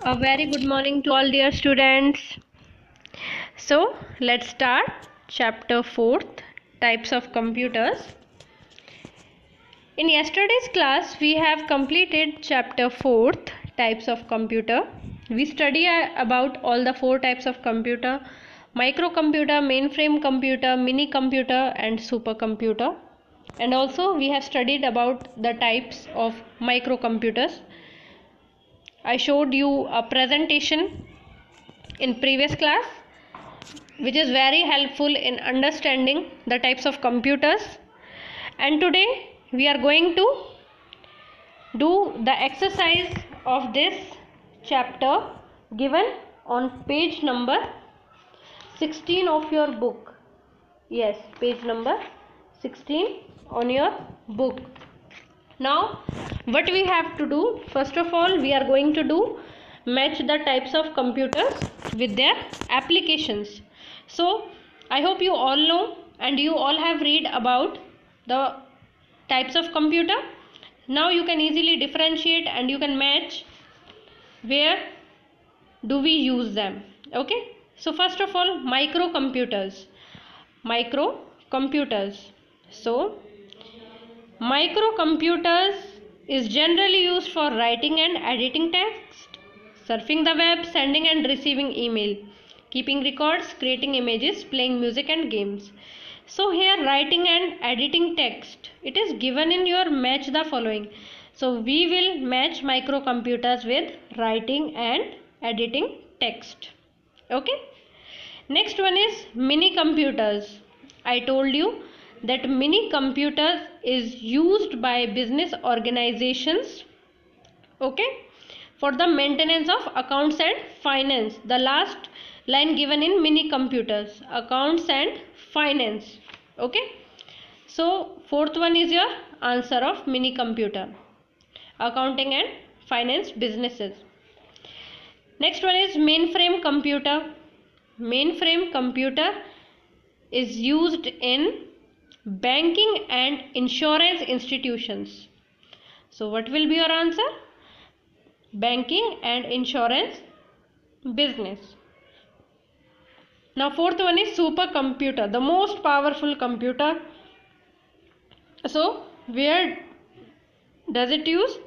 A very good morning to all dear students. So let's start chapter 4th, types of computers. In yesterday's class we have completed chapter 4th, types of computer. We study about all the 4 types of computer: microcomputer, mainframe computer, mini computer and supercomputer. And also we have studied about the types of microcomputers. I showed you a presentation in previous class which is very helpful in understanding the types of computers, and today we are going to do the exercise of this chapter given on page number 16 of your book. Yes, page number 16 on your book. Now what we have to do, first of all we are going to do match the types of computers with their applications. So I hope you all know and you all have read about the types of computer. Now you can easily differentiate and you can match where do we use them. Okay, so first of all, microcomputers. So microcomputers is generally used for writing and editing text, surfing the web, sending and receiving email, keeping records, creating images, playing music and games. So here writing and editing text, it is given in your match the following. So we will match microcomputers with writing and editing text. Okay. Next one is mini computers. I told you that mini computers is used by business organizations, okay, for the maintenance of accounts and finance. The last line given in mini computers, accounts and finance. Okay, so fourth one is your answer of mini computer, accounting and finance businesses. Next one is mainframe computer. Mainframe computer is used in banking and insurance institutions. So what will be your answer? Banking and insurance business. Now fourth one is supercomputer, the most powerful computer. So where does it use?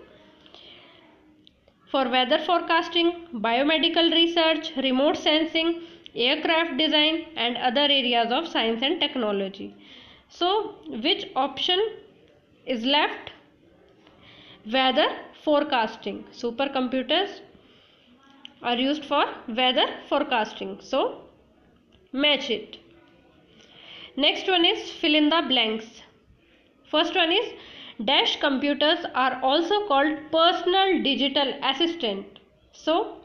For weather forecasting, biomedical research, remote sensing, aircraft design and other areas of science and technology. So which option is left? Weather forecasting. Supercomputers are used for weather forecasting, so match it. Next one is fill in the blanks. First one is dash computers are also called personal digital assistant. So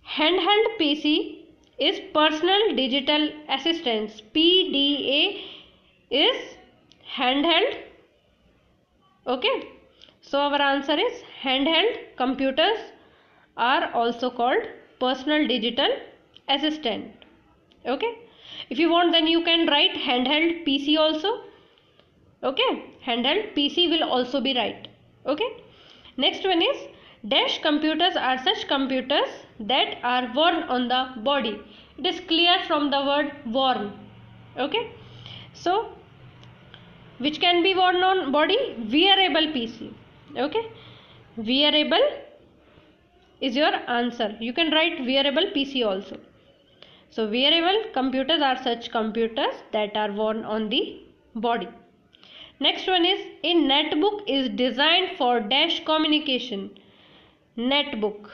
handheld PC is personal digital assistants. PDA is handheld. Okay, so our answer is handheld computers are also called personal digital assistant. Okay, if you want then you can write handheld PC also. Okay, handheld PC will also be right. Okay, next one is dash computers are such computers that are worn on the body. It is clear from the word worn. Okay, so which can be worn on body? Wearable PC. Okay, wearable is your answer. You can write wearable PC also. So wearable computers are such computers that are worn on the body. Next one is a netbook is designed for dash communication. Netbook.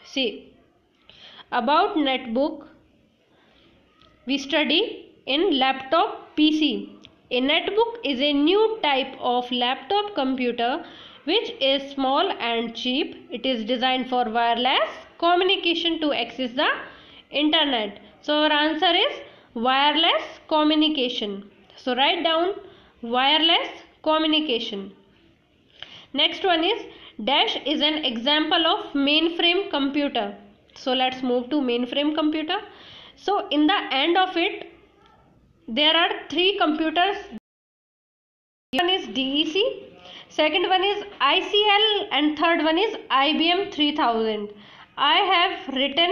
See, about netbook we study in laptop PC. A netbook is a new type of laptop computer which is small and cheap. It is designed for wireless communication to access the internet. So our answer is wireless communication. So write down wireless communication. Next one is dash is an example of mainframe computer. So let's move to mainframe computer. So in the end of it there are 3 computers. One is DEC, second one is ICL, and third one is IBM 3000. I have written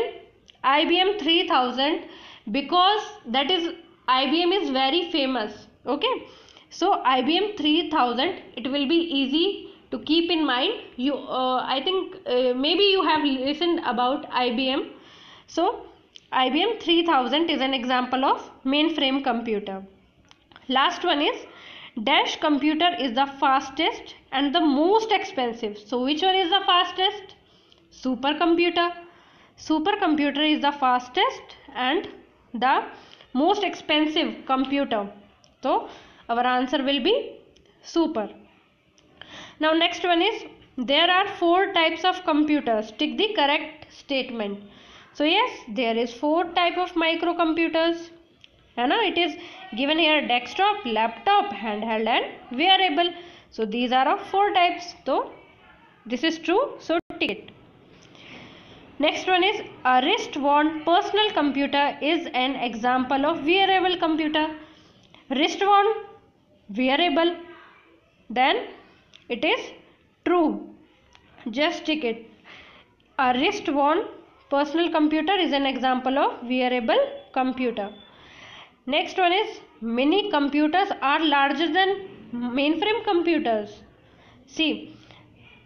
IBM 3000 because that is IBM is very famous. Okay, so IBM 3000, it will be easy to keep in mind. You I think maybe you have listened about IBM. So IBM 3000 is an example of mainframe computer. Last one is dash computer is the fastest and the most expensive. So which one is the fastest? Supercomputer. Supercomputer is the fastest and the most expensive computer. So our answer will be super. Now next one is there are 4 types of computers. Tick the correct statement. So yes, there is 4 type of microcomputers. It is given here: desktop, laptop, handheld and wearable. So these are of 4 types. So this is true. So tick it. Next one is a wrist-worn personal computer is an example of wearable computer. Wrist-worn, wearable, then it is true. Just tick it. A wrist-worn personal computer is an example of wearable computer. Next one is mini computers are larger than mainframe computers. See,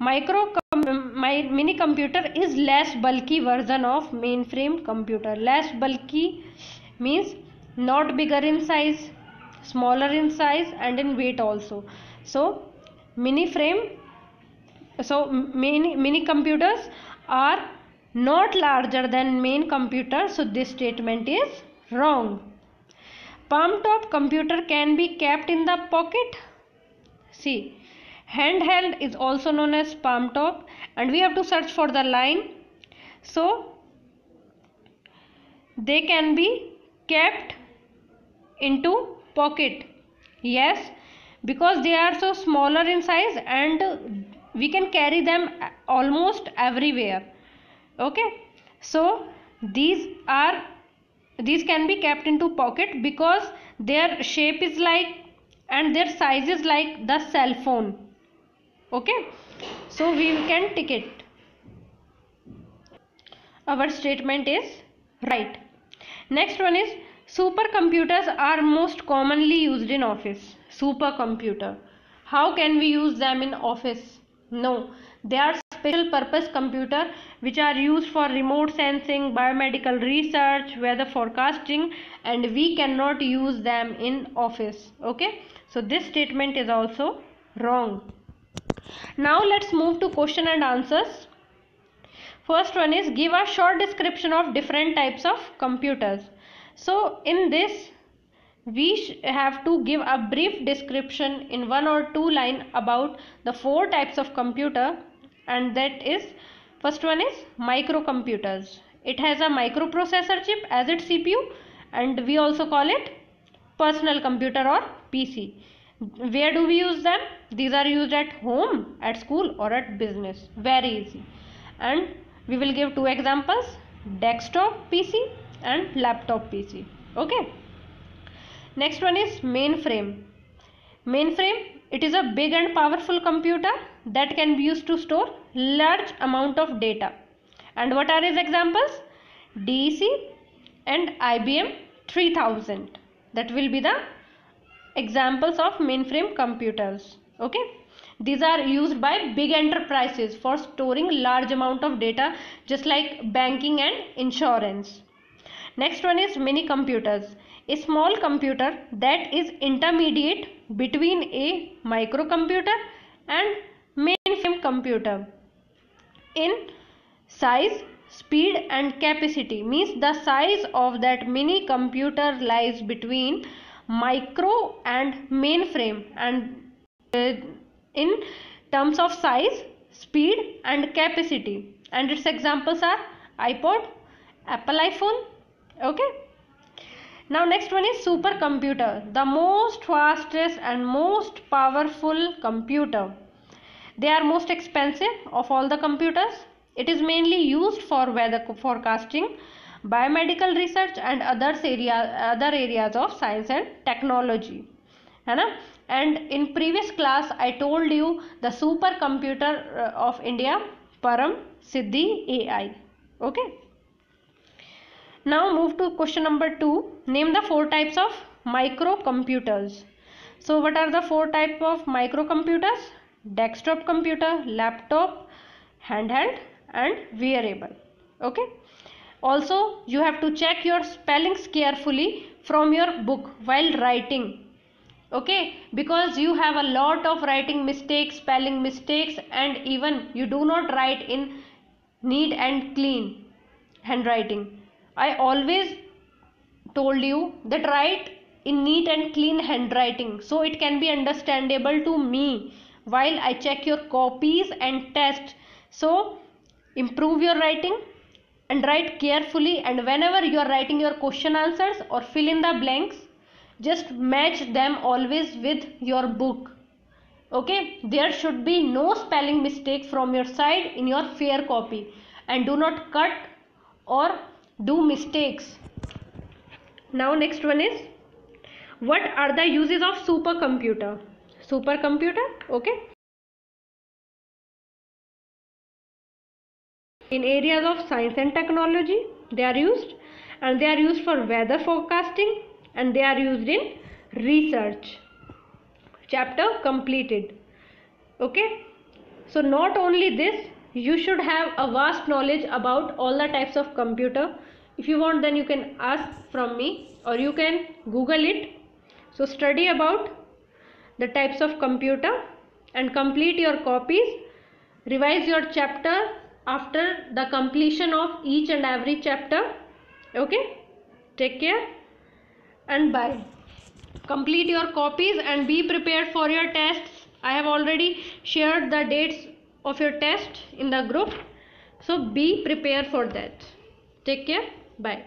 mini computer is less bulky version of mainframe computer. Less bulky means not bigger in size, smaller in size and in weight also. So mini computers are not larger than main computer. So this statement is wrong. Palm top computer can be kept in the pocket. See, handheld is also known as palm top, and we have to search for the line. So they can be kept into pocket. Yes, because they are so smaller in size and we can carry them almost everywhere. Okay, so these can be kept into pocket because their shape is like and their size is like the cell phone. Okay, so we can tick it. Our statement is right. Next one is supercomputers are most commonly used in office. Supercomputer, how can we use them in office? No, they are special purpose computer which are used for remote sensing, biomedical research, weather forecasting, and we cannot use them in office. Okay, so this statement is also wrong. Now let's move to question and answers. First one is give a short description of different types of computers. So in this we have to give a brief description in 1 or 2 lines about the 4 types of computer, and that is first one is microcomputers. It has a microprocessor chip as its CPU, and we also call it personal computer or PC. Where do we use them? These are used at home, at school or at business. Very easy. And we will give 2 examples: desktop PC and laptop PC. Okay. Next one is mainframe. Mainframe, it is a big and powerful computer that can be used to store large amount of data. And what are its examples? DEC and IBM 3000. That will be the examples of mainframe computers. Okay. These are used by big enterprises for storing large amount of data, just like banking and insurance. Next one is mini computers. A small computer that is intermediate between a microcomputer and mainframe computer in size, speed and capacity. Means the size of that mini computer lies between micro and mainframe, and in terms of size, speed and capacity, and its examples are iPod, Apple iPhone. Okay. Now next one is supercomputer, the most fastest and most powerful computer. They are most expensive of all the computers. It is mainly used for weather forecasting, biomedical research and other areas of science and technology. and in previous class I told you the supercomputer of India, Param Siddhi AI. Okay. Now move to question number 2. Name the 4 types of microcomputers. So what are the 4 types of microcomputers? Desktop computer, laptop, handheld and wearable. Okay. Also you have to check your spellings carefully from your book while writing. Okay, because you have a lot of writing mistakes, spelling mistakes, and even you do not write in neat and clean handwriting. I always told you that write in neat and clean handwriting so it can be understandable to me while I check your copies and test. So improve your writing and write carefully, and whenever you are writing your question answers or fill in the blanks, just match them always with your book. Okay, there should be no spelling mistake from your side in your fair copy, and do not cut or do mistakes. Now next one is, what are the uses of supercomputer? Supercomputer, okay, in areas of science and technology they are used, and they are used for weather forecasting, and they are used in research. Chapter completed. Okay, so not only this, you should have a vast knowledge about all the types of computer. If you want, then you can ask from me or you can Google it. So study about the types of computer and complete your copies. Revise your chapter after the completion of each and every chapter. Okay, take care and bye. Complete your copies and be prepared for your tests. I have already shared the dates of your test in the group, so be prepared for that. Take care. Bye.